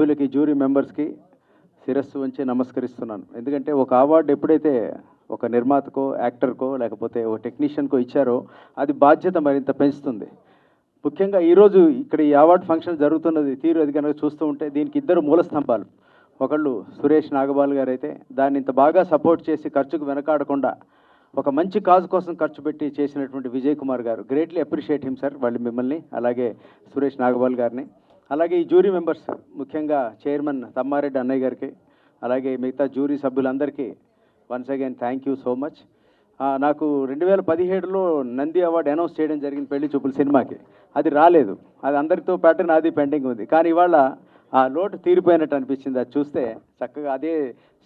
సభ్యులకి, జ్యూరీ మెంబర్స్కి శిరస్సు వంచి నమస్కరిస్తున్నాను. ఎందుకంటే ఒక అవార్డు ఎప్పుడైతే ఒక నిర్మాతకో, యాక్టర్కో లేకపోతే ఒక టెక్నీషియన్కో ఇచ్చారో అది బాధ్యత మరింత పెంచుతుంది. ముఖ్యంగా ఈరోజు ఇక్కడ ఈ అవార్డు ఫంక్షన్ జరుగుతున్నది తీరు అది కనుక చూస్తూ ఉంటే దీనికి ఇద్దరు మూల స్తంభాలు. ఒకళ్ళు సురేష్ నాగబాల్ గారు అయితే దాన్ని ఇంత బాగా సపోర్ట్ చేసి ఖర్చుకు వెనకాడకుండా ఒక మంచి కాజ్ కోసం ఖర్చు పెట్టి చేసినటువంటి విజయ్ కుమార్ గారు. గ్రేట్లీ అప్రిషియేట్ హిమ్ సార్, వాళ్ళు మిమ్మల్ని, అలాగే సురేష్ నాగబాల్ గారిని, అలాగే ఈ జ్యూరీ మెంబర్స్, ముఖ్యంగా చైర్మన్ తమ్మారెడ్డి అన్నయ్య గారికి, అలాగే మిగతా జ్యూరీ సభ్యులందరికీ once again thank you so much. నాకు 2017లో నంది అవార్డు అనౌన్స్ చేయడం జరిగింది పెళ్లి చూపుల సినిమాకి. అది రాలేదు, అది అందరితో పాటు నాది పెండింగ్ ఉంది. కానీ ఇవాళ ఆ లోటు తీరిపోయినట్టు అనిపించింది. అది చూస్తే చక్కగా అదే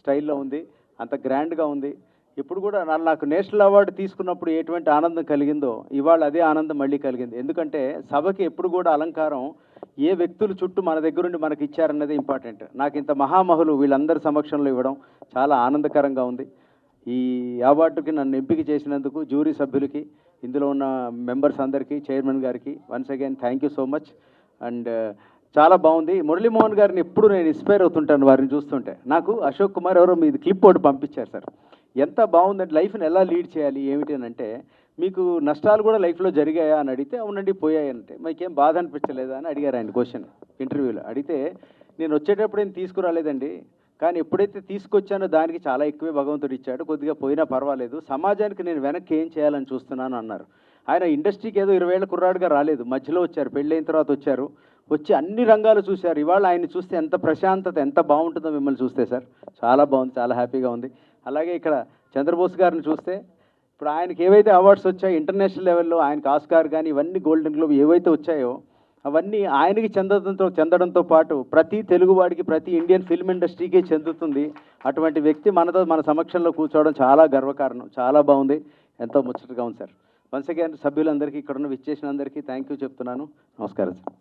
స్టైల్లో ఉంది, అంత గ్రాండ్గా ఉంది. ఇప్పుడు కూడా నాకు నేషనల్ అవార్డు తీసుకున్నప్పుడు ఎటువంటి ఆనందం కలిగిందో ఇవాళ అదే ఆనందం మళ్ళీ కలిగింది. ఎందుకంటే సభకి ఎప్పుడు కూడా అలంకారం ఏ వ్యక్తులు చుట్టూ మన దగ్గరుండి మనకి ఇచ్చారన్నది ఇంపార్టెంట్. నాకు ఇంత మహామహులు వీళ్ళందరి సమక్షంలో ఇవ్వడం చాలా ఆనందకరంగా ఉంది. ఈ అవార్డుకి నన్ను ఎంపిక చేసినందుకు జ్యూరీ సభ్యులకి, ఇందులో ఉన్న మెంబర్స్ అందరికీ, చైర్మన్ గారికి once again thank you so much. And చాలా బాగుంది. మురళీమోహన్ గారిని ఎప్పుడు నేను ఇన్స్పైర్ అవుతుంటాను వారిని చూస్తుంటే. నాకు అశోక్ కుమార్ ఎవరో మీది క్లిప్ ఒకటి పంపించారు సార్. ఎంత బాగుందంటే లైఫ్ని ఎలా లీడ్ చేయాలి ఏమిటి అని అంటే, మీకు నష్టాలు కూడా లైఫ్లో జరిగాయా అని అడిగితే అవునండి పోయాయి అంటే, మీకేం బాధ అనిపించలేదా అని అడిగారు ఆయన క్వశ్చన్ ఇంటర్వ్యూలో. అడిగితే నేను వచ్చేటప్పుడు ఏం తీసుకురాలేదండి, కానీ ఎప్పుడైతే తీసుకొచ్చానో దానికి చాలా ఎక్కువే భగవంతుడు ఇచ్చాడు, కొద్దిగా పోయినా పర్వాలేదు, సమాజానికి నేను వెనక్కి ఏం చేయాలని చూస్తున్నాను అన్నారు. ఆయన ఇండస్ట్రీకి ఏదో 20 ఏళ్ళ కుర్రాడుగా రాలేదు, మధ్యలో వచ్చారు, పెళ్ళైన తర్వాత వచ్చారు, వచ్చి అన్ని రంగాలు చూశారు. ఇవాళ ఆయన్ని చూస్తే ఎంత ప్రశాంతత, ఎంత బాగుంటుందో మిమ్మల్ని చూస్తే సార్. చాలా బాగుంది, చాలా హ్యాపీగా ఉంది. అలాగే ఇక్కడ చంద్రబోస్ గారిని చూస్తే ఇప్పుడు ఆయనకి ఏవైతే అవార్డ్స్ వచ్చాయో ఇంటర్నేషనల్ లెవెల్లో, ఆయనకి ఆస్కార్ కానీ ఇవన్నీ గోల్డెన్ గ్లోబ్ ఏవైతే వచ్చాయో అవన్నీ ఆయనకి చెందడంతో పాటు ప్రతి తెలుగువాడికి, ప్రతి ఇండియన్ ఫిల్మ్ ఇండస్ట్రీకి చెందుతుంది. అటువంటి వ్యక్తి మన సమక్షంలో కూర్చోవడం చాలా గర్వకారణం. చాలా బాగుంది, ఎంతో ముచ్చటగా ఉంది సార్. వన్స్ అగైన్ సభ్యులందరికీ, ఇక్కడున్న విచ్చేసిన అందరికీ థ్యాంక్ యూ చెప్తున్నాను. నమస్కారం సార్.